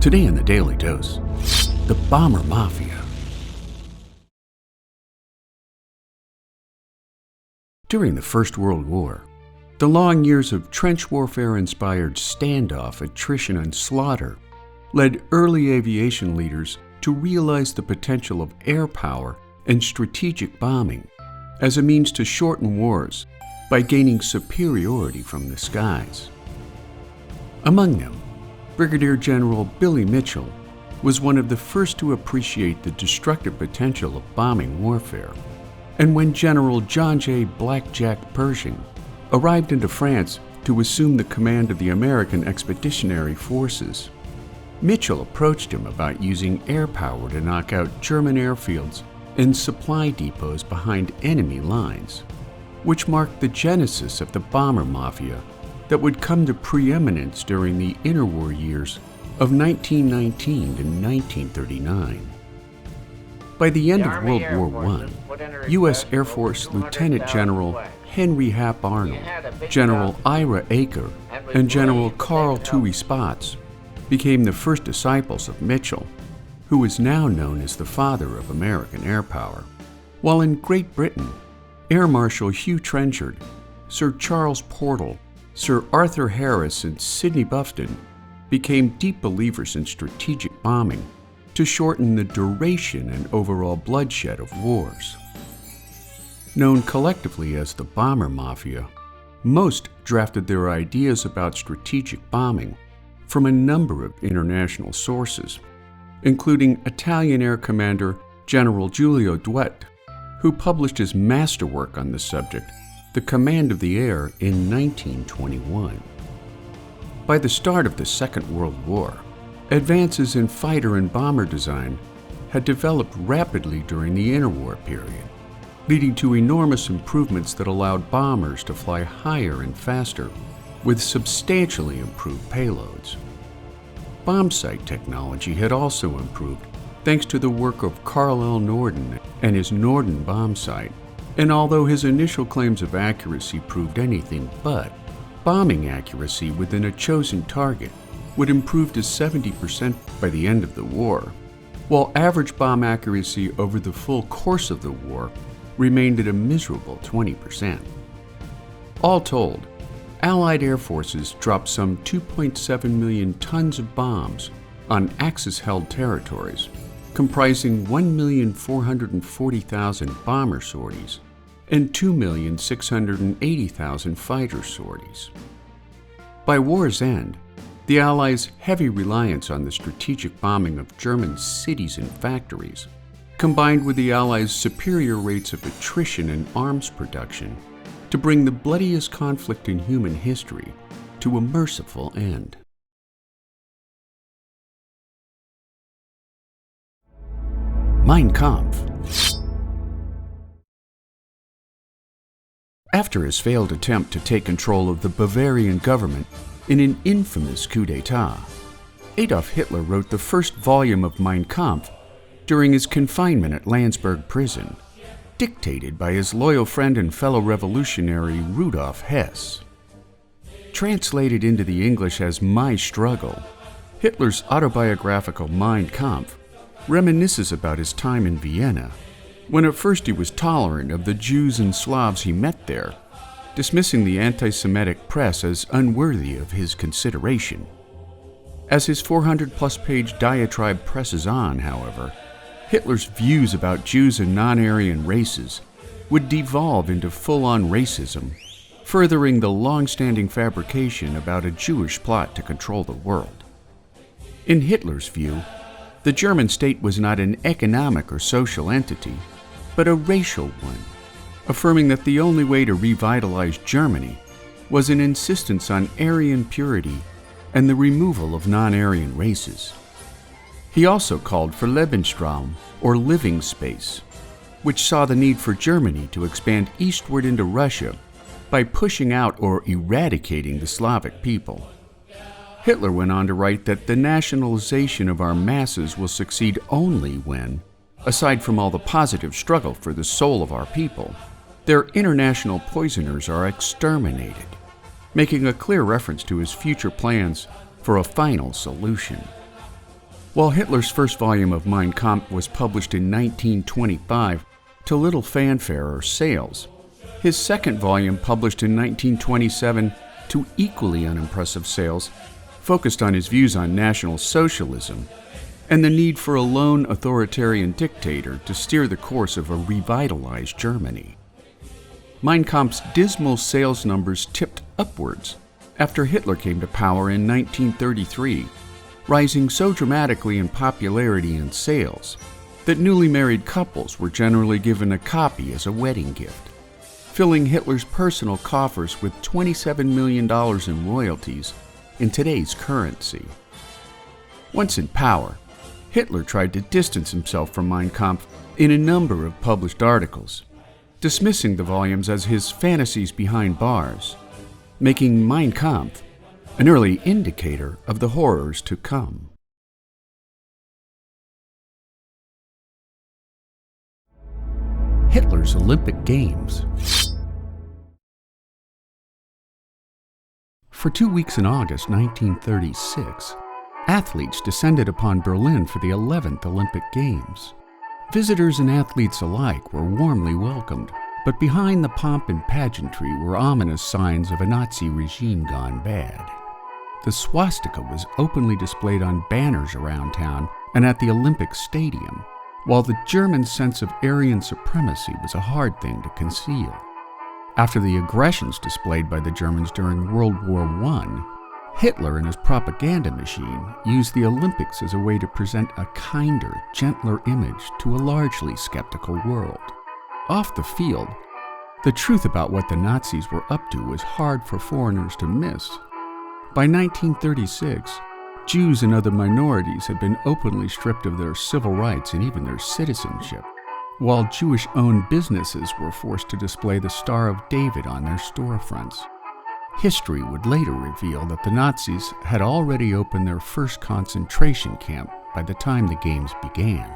Today in the Daily Dose, the Bomber Mafia. During the First World War, the long years of trench warfare-inspired standoff, attrition, and slaughter led early aviation leaders to realize the potential of air power and strategic bombing as a means to shorten wars by gaining superiority from the skies. Among them, Brigadier General Billy Mitchell was one of the first to appreciate the destructive potential of bombing warfare. And when General John J. Blackjack Pershing arrived into France to assume the command of the American Expeditionary Forces, Mitchell approached him about using air power to knock out German airfields and supply depots behind enemy lines, which marked the genesis of the Bomber Mafia that would come to preeminence during the interwar years of 1919 to 1939. By the end of World War I, U.S. Air Force Lieutenant General Henry Hap Arnold, General Ira Eaker, and General Carl Toohey Spotts became the first disciples of Mitchell, who is now known as the father of American air power. While in Great Britain, Air Marshal Hugh Trenchard, Sir Charles Portal, Sir Arthur Harris, and Sidney Buffton became deep believers in strategic bombing to shorten the duration and overall bloodshed of wars. Known collectively as the Bomber Mafia, most drafted their ideas about strategic bombing from a number of international sources, including Italian Air Commander General Giulio Douhet, who published his masterwork on the subject, The Command of the Air, in 1921. By the start of the Second World War, advances in fighter and bomber design had developed rapidly during the interwar period, leading to enormous improvements that allowed bombers to fly higher and faster with substantially improved payloads. Bomb sight technology had also improved thanks to the work of Carl L. Norden and his Norden bomb sight, and although his initial claims of accuracy proved anything but, bombing accuracy within a chosen target would improve to 70% by the end of the war, while average bomb accuracy over the full course of the war remained at a miserable 20%. All told, Allied air forces dropped some 2.7 million tons of bombs on Axis-held territories, comprising 1,440,000 bomber sorties and 2,680,000 fighter sorties. By war's end, the Allies' heavy reliance on the strategic bombing of German cities and factories, combined with the Allies' superior rates of attrition and arms production, to bring the bloodiest conflict in human history to a merciful end. Mein Kampf. After his failed attempt to take control of the Bavarian government in an infamous coup d'etat, Adolf Hitler wrote the first volume of Mein Kampf during his confinement at Landsberg prison, dictated by his loyal friend and fellow revolutionary Rudolf Hess. Translated into the English as My Struggle, Hitler's autobiographical Mein Kampf reminisces about his time in Vienna, when at first he was tolerant of the Jews and Slavs he met there, dismissing the anti-Semitic press as unworthy of his consideration. As his 400-plus page diatribe presses on, however, Hitler's views about Jews and non-Aryan races would devolve into full-on racism, furthering the long-standing fabrication about a Jewish plot to control the world. In Hitler's view, the German state was not an economic or social entity, but a racial one, affirming that the only way to revitalize Germany was an insistence on Aryan purity and the removal of non-Aryan races. He also called for Lebensraum, or living space, which saw the need for Germany to expand eastward into Russia by pushing out or eradicating the Slavic people. Hitler went on to write that the nationalization of our masses will succeed only when, aside from all the positive struggle for the soul of our people, their international poisoners are exterminated, making a clear reference to his future plans for a final solution. While Hitler's first volume of Mein Kampf was published in 1925 to little fanfare or sales, his second volume, published in 1927 to equally unimpressive sales, focused on his views on National Socialism and the need for a lone authoritarian dictator to steer the course of a revitalized Germany. Mein Kampf's dismal sales numbers tipped upwards after Hitler came to power in 1933, rising so dramatically in popularity and sales that newly married couples were generally given a copy as a wedding gift, filling Hitler's personal coffers with $27 million in royalties in today's currency. Once in power, Hitler tried to distance himself from Mein Kampf in a number of published articles, dismissing the volumes as his fantasies behind bars, making Mein Kampf an early indicator of the horrors to come. Hitler's Olympic Games. For 2 weeks in August 1936, athletes descended upon Berlin for the 11th Olympic Games. Visitors and athletes alike were warmly welcomed, but behind the pomp and pageantry were ominous signs of a Nazi regime gone bad. The swastika was openly displayed on banners around town and at the Olympic Stadium, while the German sense of Aryan supremacy was a hard thing to conceal. After the aggressions displayed by the Germans during World War I, Hitler and his propaganda machine used the Olympics as a way to present a kinder, gentler image to a largely skeptical world. Off the field, the truth about what the Nazis were up to was hard for foreigners to miss. By 1936, Jews and other minorities had been openly stripped of their civil rights and even their citizenship, while Jewish-owned businesses were forced to display the Star of David on their storefronts. History would later reveal that the Nazis had already opened their first concentration camp by the time the Games began.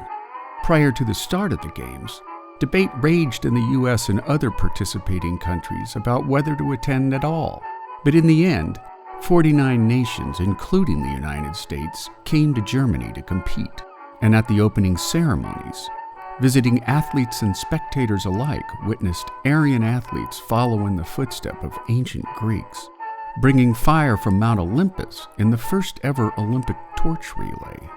Prior to the start of the Games, debate raged in the U.S. and other participating countries about whether to attend at all. But in the end, 49 nations, including the United States, came to Germany to compete. And at the opening ceremonies, visiting athletes and spectators alike witnessed Aryan athletes follow in the footsteps of ancient Greeks, bringing fire from Mount Olympus in the first ever Olympic torch relay.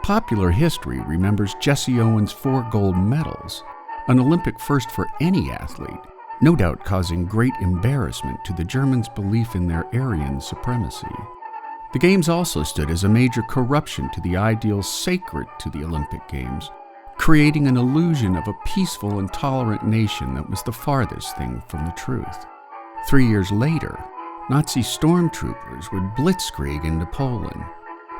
Popular history remembers Jesse Owens' 4 gold medals, an Olympic first for any athlete, no doubt causing great embarrassment to the Germans' belief in their Aryan supremacy. The Games also stood as a major corruption to the ideals sacred to the Olympic Games, creating an illusion of a peaceful and tolerant nation that was the farthest thing from the truth. 3 years later, Nazi stormtroopers would blitzkrieg into Poland,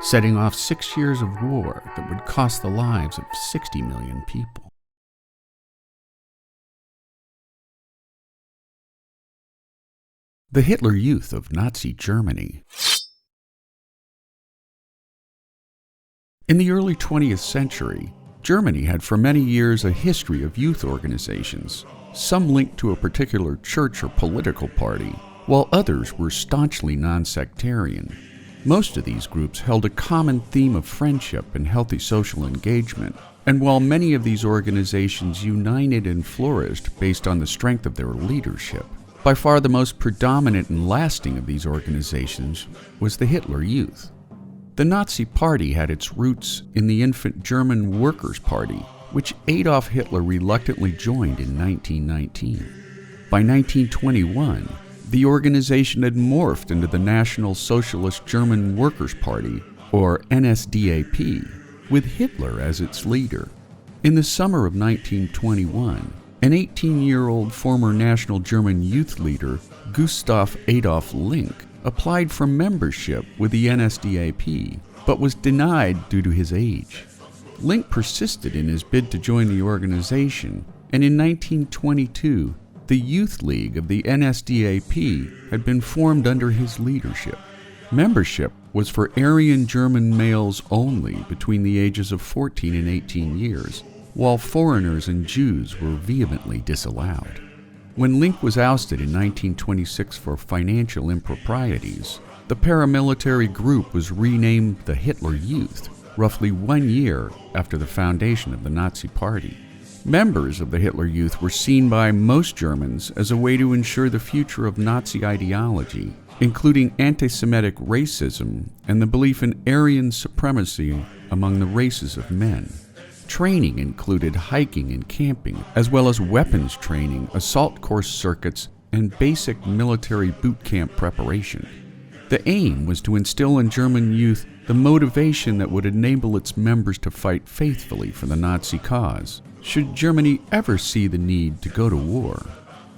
setting off 6 years of war that would cost the lives of 60 million people. The Hitler Youth of Nazi Germany. In the early 20th century, Germany had for many years a history of youth organizations, some linked to a particular church or political party, while others were staunchly non-sectarian. Most of these groups held a common theme of friendship and healthy social engagement, and while many of these organizations united and flourished based on the strength of their leadership, by far the most predominant and lasting of these organizations was the Hitler Youth. The Nazi Party had its roots in the infant German Workers' Party, which Adolf Hitler reluctantly joined in 1919. By 1921, the organization had morphed into the National Socialist German Workers' Party, or NSDAP, with Hitler as its leader. In the summer of 1921, an 18-year-old former National German Youth leader, Gustav Adolf Link, applied for membership with the NSDAP, but was denied due to his age. Link persisted in his bid to join the organization, and in 1922, the Youth League of the NSDAP had been formed under his leadership. Membership was for Aryan German males only between the ages of 14 and 18 years, while foreigners and Jews were vehemently disallowed. When Link was ousted in 1926 for financial improprieties, the paramilitary group was renamed the Hitler Youth, roughly 1 year after the foundation of the Nazi Party. Members of the Hitler Youth were seen by most Germans as a way to ensure the future of Nazi ideology, including anti-Semitic racism and the belief in Aryan supremacy among the races of men. Training included hiking and camping, as well as weapons training, assault course circuits, and basic military boot camp preparation. The aim was to instill in German youth the motivation that would enable its members to fight faithfully for the Nazi cause, should Germany ever see the need to go to war.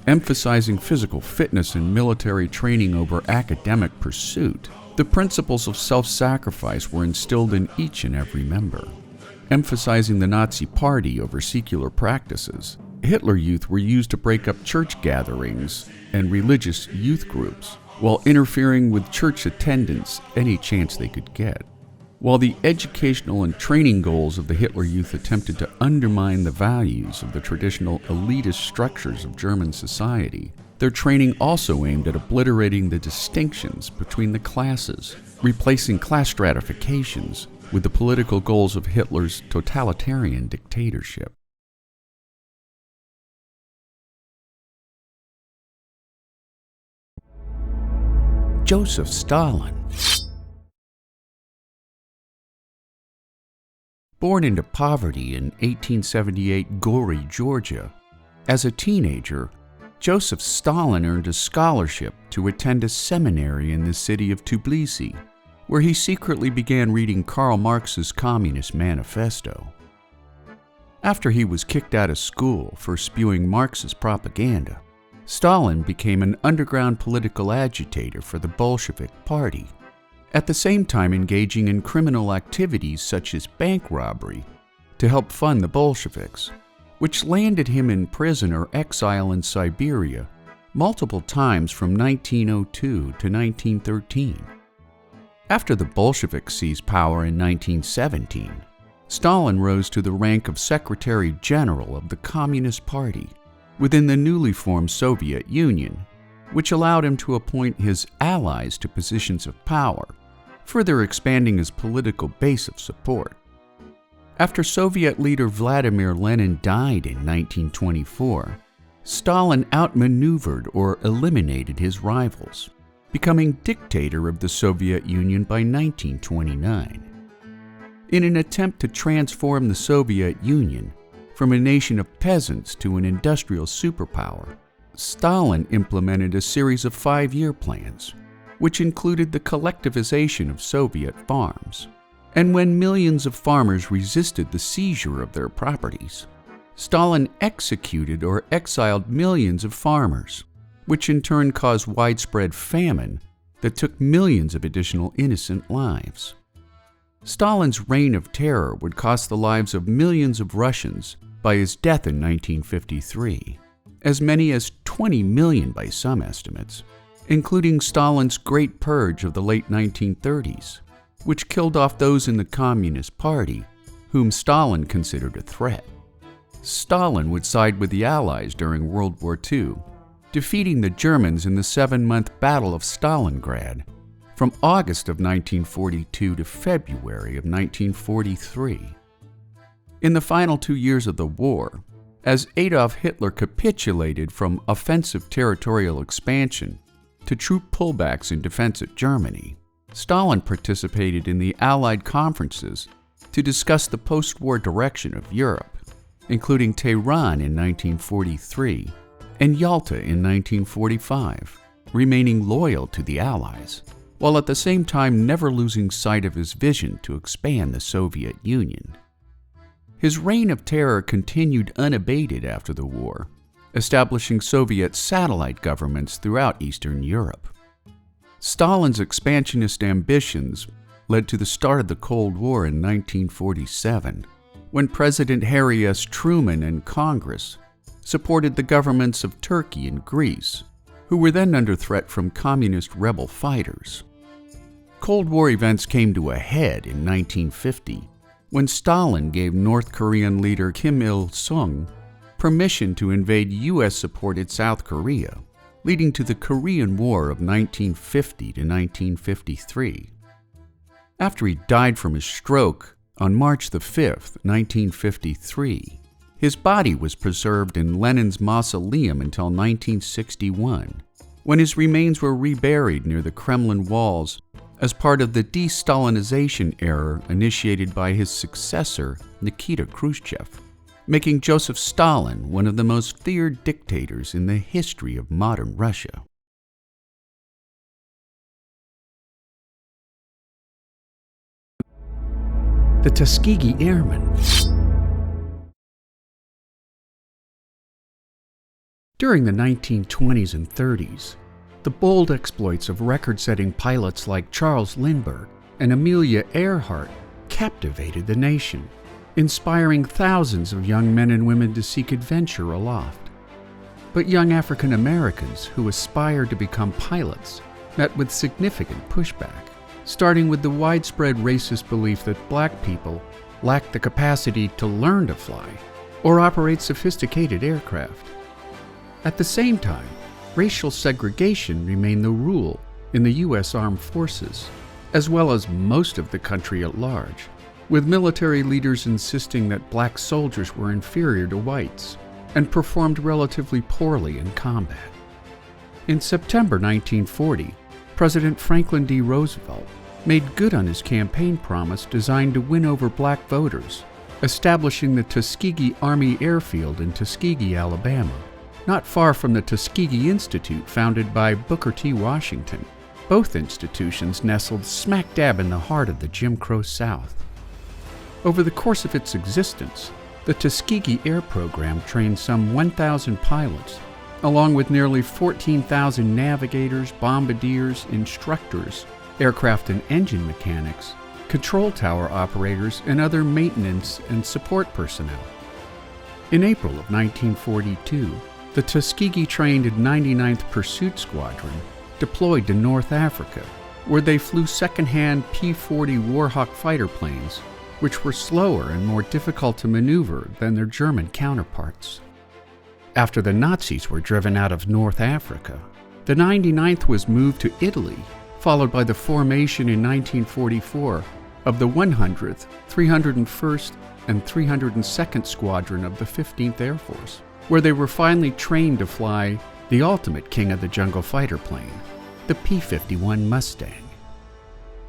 Emphasizing physical fitness and military training over academic pursuit, the principles of self-sacrifice were instilled in each and every member. Emphasizing the Nazi Party over secular practices, Hitler Youth were used to break up church gatherings and religious youth groups, while interfering with church attendance any chance they could get. While the educational and training goals of the Hitler Youth attempted to undermine the values of the traditional elitist structures of German society, their training also aimed at obliterating the distinctions between the classes, replacing class stratifications with the political goals of Hitler's totalitarian dictatorship. Joseph Stalin. Born into poverty in 1878 Gori, Georgia, as a teenager, Joseph Stalin earned a scholarship to attend a seminary in the city of Tbilisi, where he secretly began reading Karl Marx's Communist Manifesto. After he was kicked out of school for spewing Marxist propaganda, Stalin became an underground political agitator for the Bolshevik Party, at the same time engaging in criminal activities such as bank robbery to help fund the Bolsheviks, which landed him in prison or exile in Siberia multiple times from 1902 to 1913. After the Bolsheviks seized power in 1917, Stalin rose to the rank of Secretary General of the Communist Party within the newly formed Soviet Union, which allowed him to appoint his allies to positions of power, further expanding his political base of support. After Soviet leader Vladimir Lenin died in 1924, Stalin outmaneuvered or eliminated his rivals, becoming dictator of the Soviet Union by 1929. In an attempt to transform the Soviet Union from a nation of peasants to an industrial superpower, Stalin implemented a series of 5-year plans, which included the collectivization of Soviet farms. And when millions of farmers resisted the seizure of their properties, Stalin executed or exiled millions of farmers, which in turn caused widespread famine that took millions of additional innocent lives. Stalin's reign of terror would cost the lives of millions of Russians by his death in 1953, as many as 20 million by some estimates, including Stalin's Great Purge of the late 1930s, which killed off those in the Communist Party whom Stalin considered a threat. Stalin would side with the Allies during World War II, defeating the Germans in the 7-month Battle of Stalingrad from August of 1942 to February of 1943. In the final 2 years of the war, as Adolf Hitler capitulated from offensive territorial expansion to troop pullbacks in defense of Germany, Stalin participated in the Allied conferences to discuss the post-war direction of Europe, including Tehran in 1943 and Yalta in 1945, remaining loyal to the Allies, while at the same time never losing sight of his vision to expand the Soviet Union. His reign of terror continued unabated after the war, establishing Soviet satellite governments throughout Eastern Europe. Stalin's expansionist ambitions led to the start of the Cold War in 1947, when President Harry S. Truman and Congress supported the governments of Turkey and Greece, who were then under threat from communist rebel fighters. Cold War events came to a head in 1950, when Stalin gave North Korean leader Kim Il-sung permission to invade U.S.-supported South Korea, leading to the Korean War of 1950 to 1953. After he died from a stroke on March 5, 1953. His body was preserved in Lenin's mausoleum until 1961, when his remains were reburied near the Kremlin walls as part of the de-Stalinization era initiated by his successor, Nikita Khrushchev, making Joseph Stalin one of the most feared dictators in the history of modern Russia. The Tuskegee Airmen. During the 1920s and 30s, the bold exploits of record-setting pilots like Charles Lindbergh and Amelia Earhart captivated the nation, inspiring thousands of young men and women to seek adventure aloft. But young African Americans who aspired to become pilots met with significant pushback, starting with the widespread racist belief that black people lacked the capacity to learn to fly or operate sophisticated aircraft. At the same time, racial segregation remained the rule in the U.S. Armed Forces, as well as most of the country at large, with military leaders insisting that black soldiers were inferior to whites and performed relatively poorly in combat. In September 1940, President Franklin D. Roosevelt made good on his campaign promise designed to win over black voters, establishing the Tuskegee Army Airfield in Tuskegee, Alabama, not far from the Tuskegee Institute founded by Booker T. Washington, both institutions nestled smack dab in the heart of the Jim Crow South. Over the course of its existence, the Tuskegee Air Program trained some 1,000 pilots, along with nearly 14,000 navigators, bombardiers, instructors, aircraft and engine mechanics, control tower operators, and other maintenance and support personnel. In April of 1942, the Tuskegee trained 99th Pursuit Squadron deployed to North Africa, where they flew second-hand P-40 Warhawk fighter planes, which were slower and more difficult to maneuver than their German counterparts. After the Nazis were driven out of North Africa, the 99th was moved to Italy, followed by the formation in 1944 of the 100th, 301st, and 302nd Squadron of the 15th Air Force, where they were finally trained to fly the ultimate king of the jungle fighter plane, the P-51 Mustang.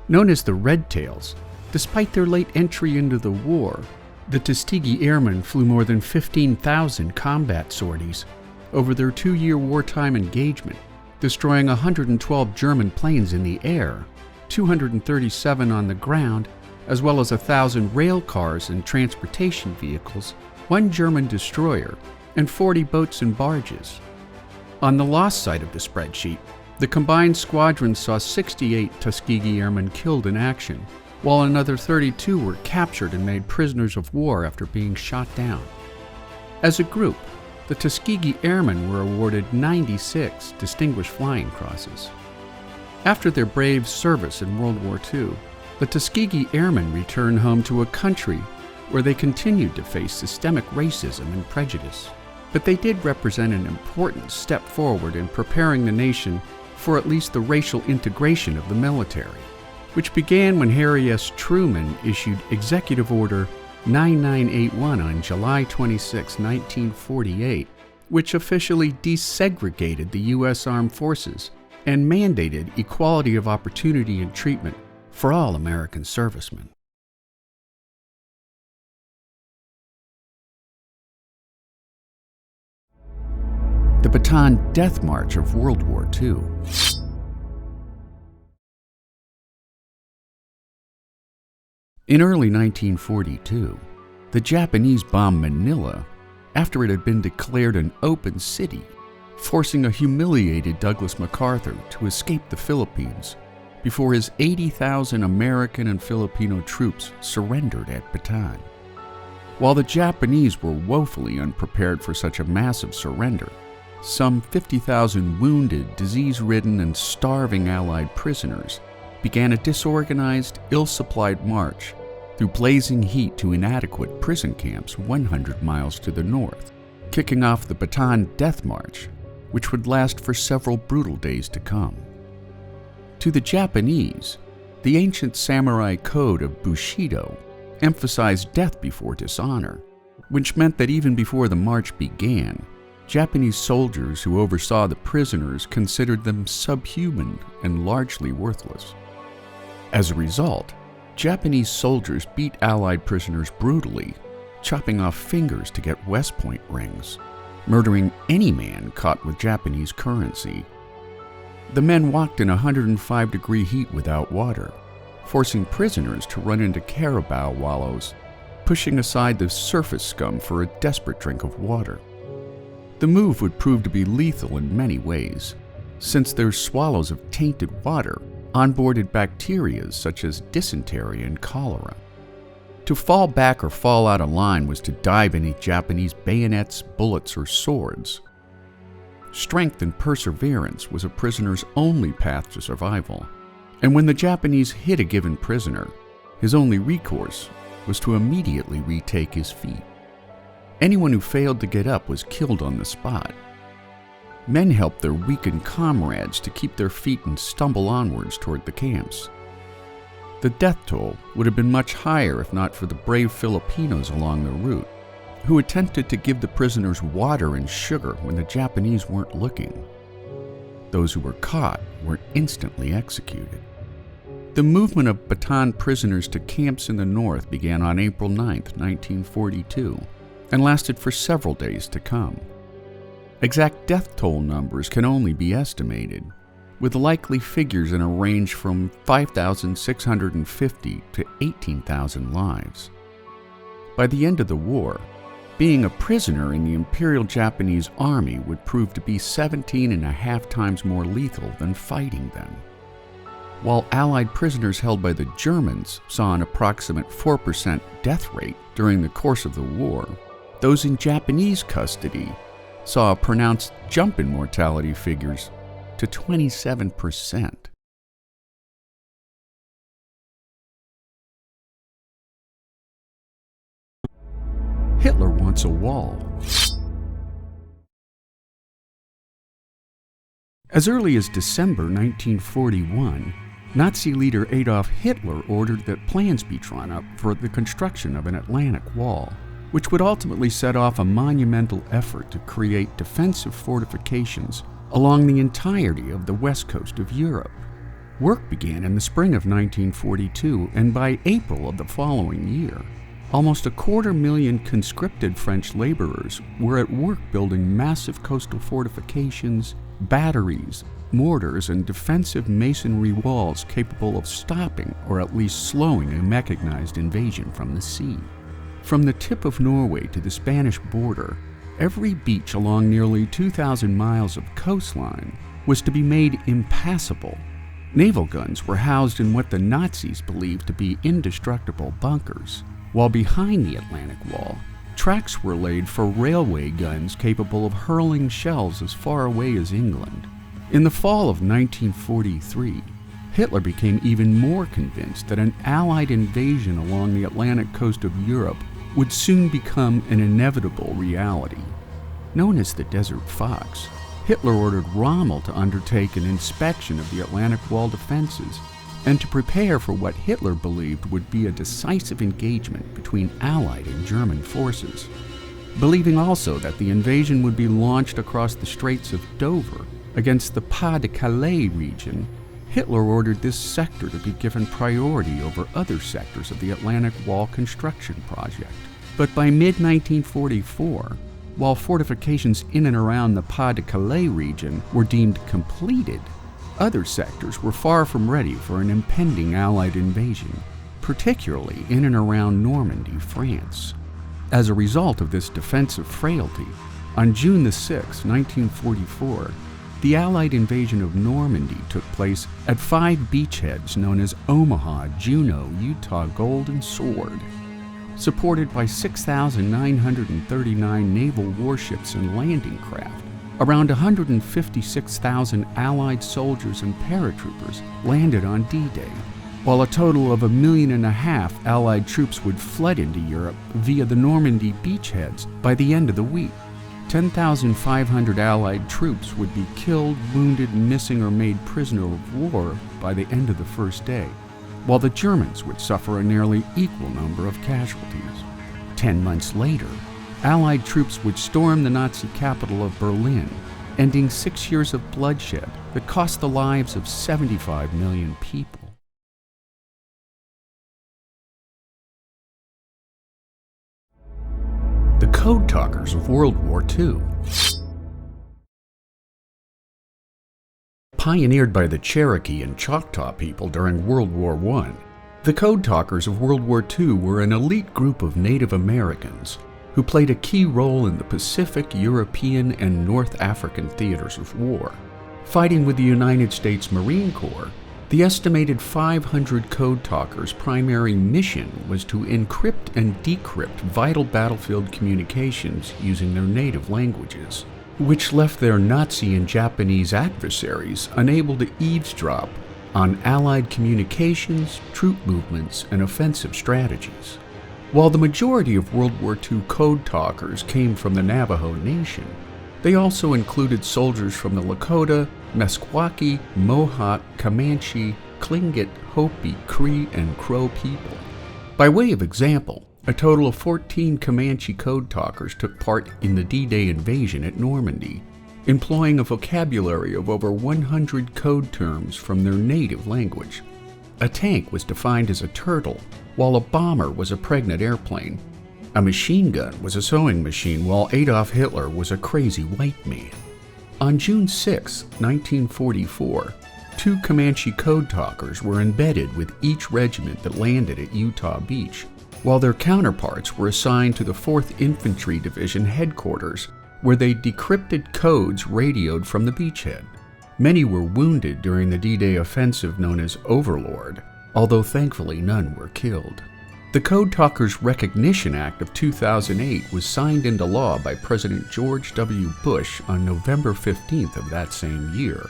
Known as the Red Tails, despite their late entry into the war, the Tuskegee Airmen flew more than 15,000 combat sorties over their 2-year wartime engagement, destroying 112 German planes in the air, 237 on the ground, as well as 1,000 rail cars and transportation vehicles, 1 German destroyer, and 40 boats and barges. On the lost side of the spreadsheet, the combined squadron saw 68 Tuskegee Airmen killed in action, while another 32 were captured and made prisoners of war after being shot down. As a group, the Tuskegee Airmen were awarded 96 Distinguished Flying Crosses. After their brave service in World War II, the Tuskegee Airmen returned home to a country where they continued to face systemic racism and prejudice. But they did represent an important step forward in preparing the nation for at least the racial integration of the military, which began when Harry S. Truman issued Executive Order 9981 on July 26, 1948, which officially desegregated the U.S. Armed Forces and mandated equality of opportunity and treatment for all American servicemen. The Bataan Death March of World War II. In early 1942, the Japanese bombed Manila after it had been declared an open city, forcing a humiliated Douglas MacArthur to escape the Philippines before his 80,000 American and Filipino troops surrendered at Bataan. While the Japanese were woefully unprepared for such a massive surrender, some 50,000 wounded, disease-ridden, and starving Allied prisoners began a disorganized, ill-supplied march through blazing heat to inadequate prison camps 100 miles to the north, kicking off the Bataan Death March, which would last for several brutal days to come. To the Japanese, the ancient samurai code of Bushido emphasized death before dishonor, which meant that even before the march began, Japanese soldiers who oversaw the prisoners considered them subhuman and largely worthless. As a result, Japanese soldiers beat Allied prisoners brutally, chopping off fingers to get West Point rings, murdering any man caught with Japanese currency. The men walked in 105-degree heat without water, forcing prisoners to run into carabao wallows, pushing aside the surface scum for a desperate drink of water. The move would prove to be lethal in many ways, since their swallows of tainted water onboarded bacteria such as dysentery and cholera. To fall back or fall out of line was to die beneath Japanese bayonets, bullets, or swords. Strength and perseverance was a prisoner's only path to survival, and when the Japanese hit a given prisoner, his only recourse was to immediately retake his feet. Anyone who failed to get up was killed on the spot. Men helped their weakened comrades to keep their feet and stumble onwards toward the camps. The death toll would have been much higher if not for the brave Filipinos along the route, who attempted to give the prisoners water and sugar when the Japanese weren't looking. Those who were caught were instantly executed. The movement of Bataan prisoners to camps in the north began on April 9, 1942, and lasted for several days to come. Exact death toll numbers can only be estimated, with likely figures in a range from 5,650 to 18,000 lives. By the end of the war, being a prisoner in the Imperial Japanese Army would prove to be 17.5 times more lethal than fighting them. While Allied prisoners held by the Germans saw an approximate 4% death rate during the course of the war, those in Japanese custody saw a pronounced jump in mortality figures to 27%. Hitler wants a wall. As early as December 1941, Nazi leader Adolf Hitler ordered that plans be drawn up for the construction of an Atlantic wall, which would ultimately set off a monumental effort to create defensive fortifications along the entirety of the west coast of Europe. Work began in the spring of 1942, and by April of the following year, almost 250,000 conscripted French laborers were at work building massive coastal fortifications, batteries, mortars, and defensive masonry walls capable of stopping or at least slowing a mechanized invasion from the sea. From the tip of Norway to the Spanish border, every beach along nearly 2,000 miles of coastline was to be made impassable. Naval guns were housed in what the Nazis believed to be indestructible bunkers, while behind the Atlantic Wall, tracks were laid for railway guns capable of hurling shells as far away as England. In the fall of 1943, Hitler became even more convinced that an Allied invasion along the Atlantic coast of Europe would soon become an inevitable reality. Known as the Desert Fox, Hitler ordered Rommel to undertake an inspection of the Atlantic Wall defenses and to prepare for what Hitler believed would be a decisive engagement between Allied and German forces. Believing also that the invasion would be launched across the Straits of Dover against the Pas-de-Calais region, Hitler ordered this sector to be given priority over other sectors of the Atlantic Wall construction project. But by mid-1944, while fortifications in and around the Pas-de-Calais region were deemed completed, other sectors were far from ready for an impending Allied invasion, particularly in and around Normandy, France. As a result of this defensive frailty, on June 6, 1944, the Allied invasion of Normandy took place at 5 beachheads known as Omaha, Juno, Utah, Gold, and Sword. Supported by 6,939 naval warships and landing craft, around 156,000 Allied soldiers and paratroopers landed on D-Day, while a total of 1.5 million Allied troops would flood into Europe via the Normandy beachheads by the end of the week. 10,500 Allied troops would be killed, wounded, missing, or made prisoner of war by the end of the first day. while the Germans would suffer a nearly equal number of casualties. 10 months later, Allied troops would storm the Nazi capital of Berlin, ending 6 years of bloodshed that cost the lives of 75 million people. The Code Talkers of World War II. Pioneered by the Cherokee and Choctaw people during World War I, the Code Talkers of World War II were an elite group of Native Americans who played a key role in the Pacific, European, and North African theaters of war. Fighting with the United States Marine Corps, the estimated 500 Code Talkers' primary mission was to encrypt and decrypt vital battlefield communications using their native languages, which left their Nazi and Japanese adversaries unable to eavesdrop on Allied communications, troop movements, and offensive strategies. While the majority of World War II Code Talkers came from the Navajo Nation, they also included soldiers from the Lakota, Meskwaki, Mohawk, Comanche, Tlingit, Hopi, Cree, and Crow people. By way of example, a total of 14 Comanche Code Talkers took part in the D-Day invasion at Normandy, employing a vocabulary of over 100 code terms from their native language. A tank was defined as a turtle, while a bomber was a pregnant airplane. A machine gun was a sewing machine, while Adolf Hitler was a crazy white man. On June 6, 1944, 2 Comanche Code Talkers were embedded with each regiment that landed at Utah Beach, while their counterparts were assigned to the 4th Infantry Division headquarters, where they decrypted codes radioed from the beachhead. Many were wounded during the D-Day offensive known as Overlord, although thankfully none were killed. The Code Talkers Recognition Act of 2008 was signed into law by President George W. Bush on November 15th of that same year,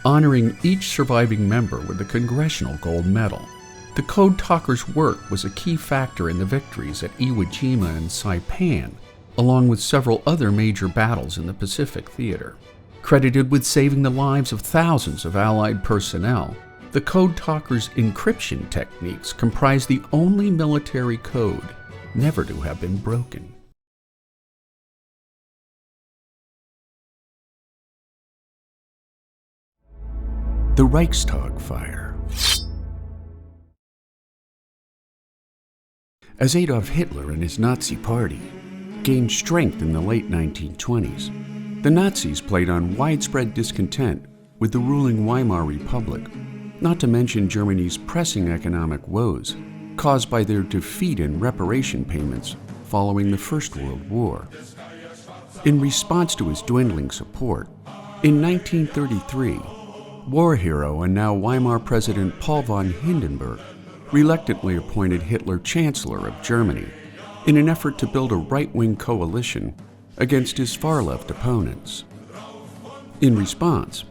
honoring each surviving member with a Congressional Gold Medal. The Code Talkers' work was a key factor in the victories at Iwo Jima and Saipan, along with several other major battles in the Pacific Theater. Credited with saving the lives of thousands of Allied personnel, the Code Talkers' encryption techniques comprise the only military code never to have been broken. The Reichstag Fire. As Adolf Hitler and his Nazi Party gained strength in the late 1920s, the Nazis played on widespread discontent with the ruling Weimar Republic, not to mention Germany's pressing economic woes caused by their defeat in reparation payments following the First World War. In response to his dwindling support, in 1933, war hero and now Weimar President Paul von Hindenburg reluctantly appointed Hitler Chancellor of Germany in an effort to build a right-wing coalition against his far-left opponents. In response,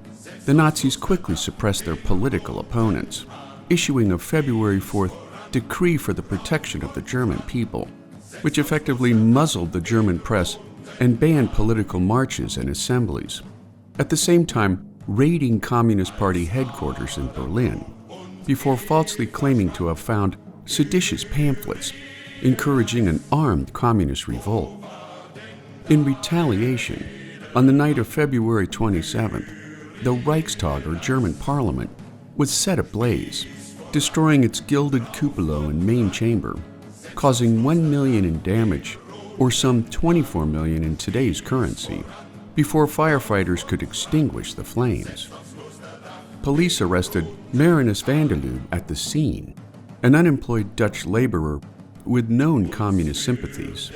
the Nazis quickly suppressed their political opponents, issuing a February 4th decree for the protection of the German people, which effectively muzzled the German press and banned political marches and assemblies, at the same time raiding Communist Party headquarters in Berlin, before falsely claiming to have found seditious pamphlets encouraging an armed communist revolt. In retaliation, on the night of February 27th, the Reichstag, or German parliament, was set ablaze, destroying its gilded cupola and main chamber, causing $1 million in damage, or some $24 million in today's currency, before firefighters could extinguish the flames. Police arrested Marinus van der Lubbe at the scene, an unemployed Dutch laborer with known communist sympathies,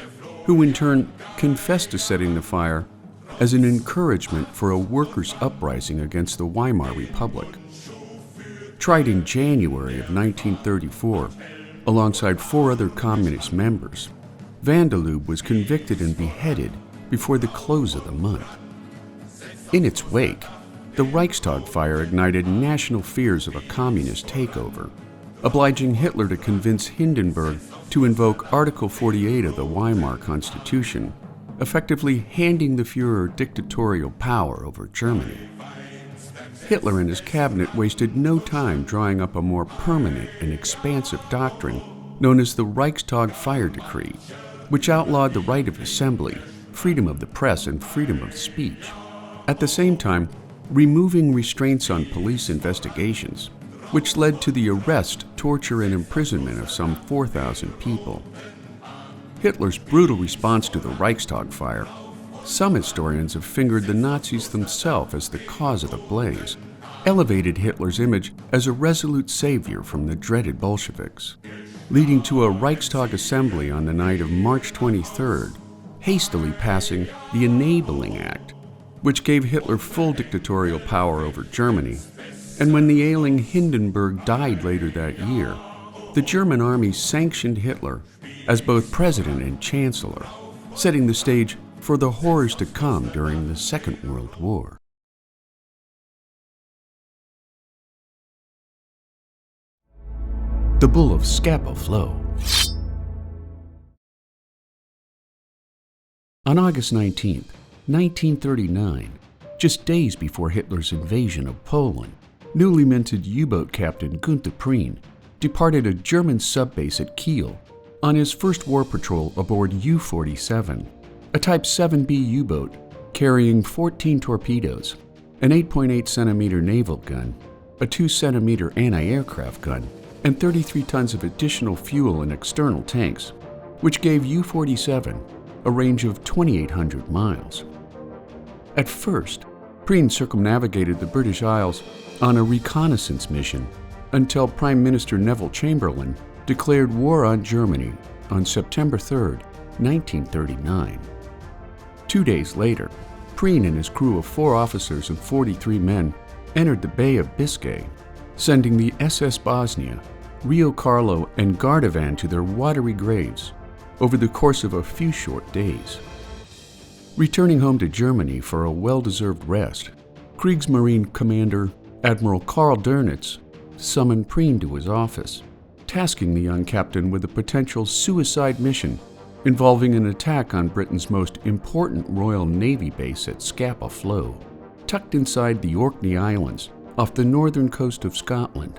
who in turn confessed to setting the fire as an encouragement for a workers' uprising against the Weimar Republic. Tried in January of 1934, alongside 4 other communist members, van der Lubbe was convicted and beheaded before the close of the month. In its wake, the Reichstag fire ignited national fears of a communist takeover, obliging Hitler to convince Hindenburg to invoke Article 48 of the Weimar Constitution, effectively handing the Führer dictatorial power over Germany. Hitler and his cabinet wasted no time drawing up a more permanent and expansive doctrine known as the Reich Fire Decree, which outlawed the right of assembly, freedom of the press, and freedom of speech. At the same time, removing restraints on police investigations, which led to the arrest, torture, and imprisonment of some 4,000 people. Hitler's brutal response to the Reichstag fire, some historians have fingered the Nazis themselves as the cause of the blaze, elevated Hitler's image as a resolute savior from the dreaded Bolsheviks, leading to a Reichstag assembly on the night of March 23rd, hastily passing the Enabling Act, which gave Hitler full dictatorial power over Germany. And when the ailing Hindenburg died later that year, the German army sanctioned Hitler as both president and chancellor, setting the stage for the horrors to come during the Second World War. The Bull of Scapa Flow. On August 19, 1939, just days before Hitler's invasion of Poland, newly minted U-boat captain Günther Prien departed a German subbase at Kiel on his first war patrol aboard U-47, a Type 7B U-boat carrying 14 torpedoes, an 8.8-centimeter naval gun, a 2-centimeter anti-aircraft gun, and 33 tons of additional fuel and external tanks, which gave U-47 a range of 2,800 miles. At first, Prien circumnavigated the British Isles on a reconnaissance mission until Prime Minister Neville Chamberlain declared war on Germany on September 3, 1939. 2 days later, Prien and his crew of 4 officers and 43 men entered the Bay of Biscay, sending the SS Bosnia, Rio Carlo, and Gardavan to their watery graves over the course of a few short days. Returning home to Germany for a well-deserved rest, Kriegsmarine Commander Admiral Karl Dönitz summoned Prien to his office, tasking the young captain with a potential suicide mission involving an attack on Britain's most important Royal Navy base at Scapa Flow, tucked inside the Orkney Islands off the northern coast of Scotland,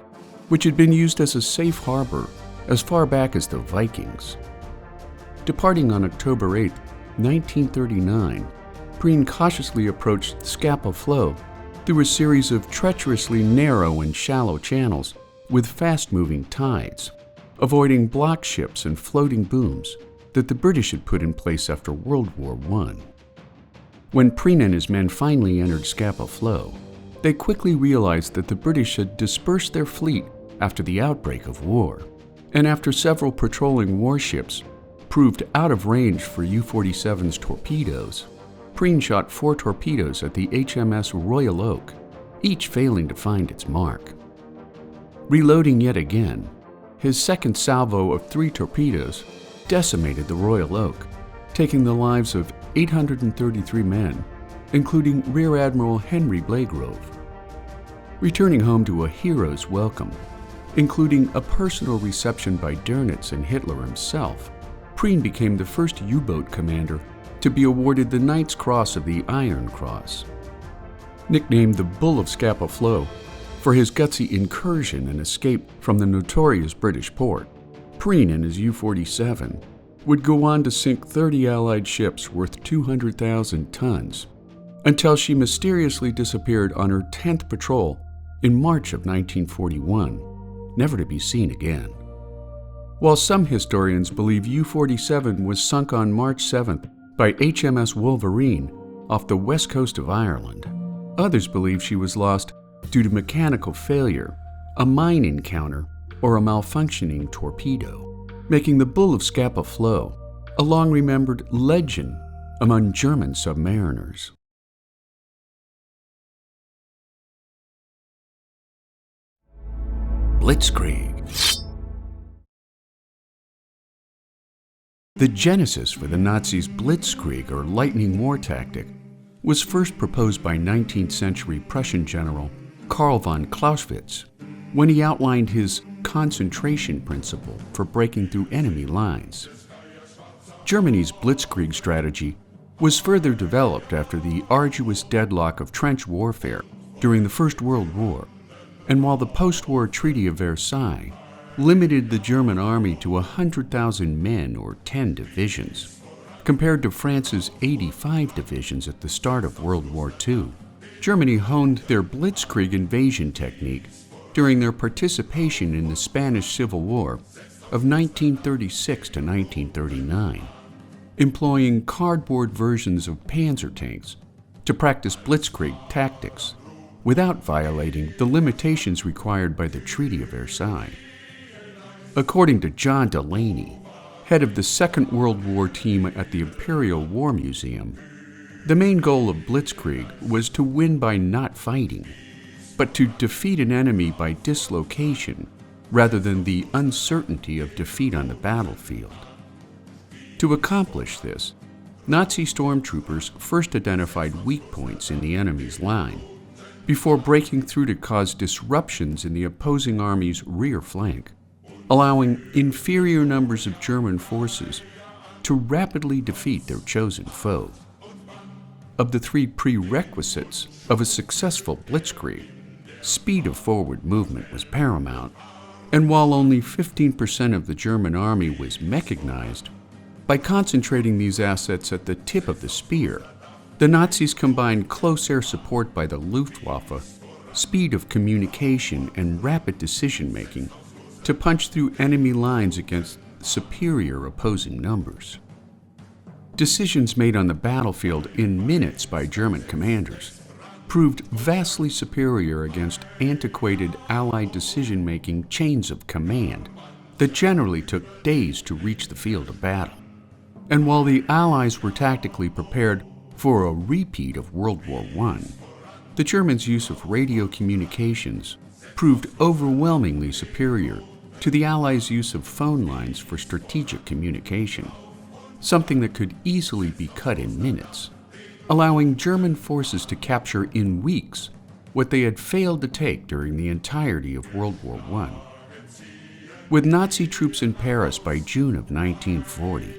which had been used as a safe harbor as far back as the Vikings. Departing on October 8, 1939, Prien cautiously approached Scapa Flow through a series of treacherously narrow and shallow channels with fast-moving tides, avoiding block ships and floating booms that the British had put in place after World War I. When Prien and his men finally entered Scapa Flow, they quickly realized that the British had dispersed their fleet after the outbreak of war, and after several patrolling warships proved out of range for U-47's torpedoes, Prien shot 4 torpedoes at the HMS Royal Oak, each failing to find its mark. Reloading yet again, his second salvo of 3 torpedoes decimated the Royal Oak, taking the lives of 833 men, including Rear Admiral Henry Blagrove. Returning home to a hero's welcome, including a personal reception by Dönitz and Hitler himself, Prien became the first U-boat commander to be awarded the Knight's Cross of the Iron Cross. Nicknamed the Bull of Scapa Flow for his gutsy incursion and escape from the notorious British port, Prien and his U-47 would go on to sink 30 Allied ships worth 200,000 tons until she mysteriously disappeared on her 10th patrol in March of 1941, never to be seen again. While some historians believe U-47 was sunk on March 7th by HMS Wolverine off the west coast of Ireland, others believe she was lost due to mechanical failure, a mine encounter, or a malfunctioning torpedo, making the Bull of Scapa Flow a long-remembered legend among German submariners. Blitzkrieg. The genesis for the Nazis' Blitzkrieg, or lightning war tactic, was first proposed by 19th century Prussian general Karl von Clausewitz when he outlined his concentration principle for breaking through enemy lines. Germany's Blitzkrieg strategy was further developed after the arduous deadlock of trench warfare during the First World War, and while the post-war Treaty of Versailles limited the German army to 100,000 men or 10 divisions, compared to France's 85 divisions at the start of World War II, Germany honed their Blitzkrieg invasion technique during their participation in the Spanish Civil War of 1936 to 1939, employing cardboard versions of panzer tanks to practice Blitzkrieg tactics without violating the limitations required by the Treaty of Versailles. According to John Delaney, head of the Second World War team at the Imperial War Museum, the main goal of Blitzkrieg was to win by not fighting, but to defeat an enemy by dislocation rather than the uncertainty of defeat on the battlefield. To accomplish this, Nazi stormtroopers first identified weak points in the enemy's line before breaking through to cause disruptions in the opposing army's rear flank, allowing inferior numbers of German forces to rapidly defeat their chosen foe. Of the three prerequisites of a successful Blitzkrieg, speed of forward movement was paramount, and while only 15% of the German army was mechanized, by concentrating these assets at the tip of the spear, the Nazis combined close air support by the Luftwaffe, speed of communication, and rapid decision-making to punch through enemy lines against superior opposing numbers. Decisions made on the battlefield in minutes by German commanders proved vastly superior against antiquated Allied decision-making chains of command that generally took days to reach the field of battle. And while the Allies were tactically prepared for a repeat of World War I, the Germans' use of radio communications proved overwhelmingly superior to the Allies' use of phone lines for strategic communication, something that could easily be cut in minutes, allowing German forces to capture in weeks what they had failed to take during the entirety of World War I. With Nazi troops in Paris by June of 1940,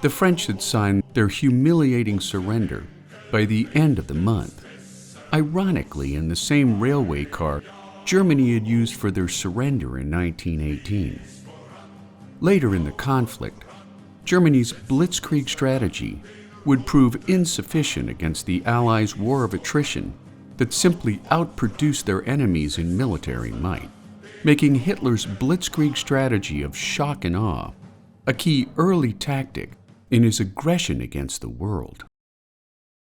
the French had signed their humiliating surrender by the end of the month, ironically in the same railway car Germany had used for their surrender in 1918. Later in the conflict, Germany's Blitzkrieg strategy would prove insufficient against the Allies' war of attrition that simply outproduced their enemies in military might, making Hitler's Blitzkrieg strategy of shock and awe a key early tactic in his aggression against the world.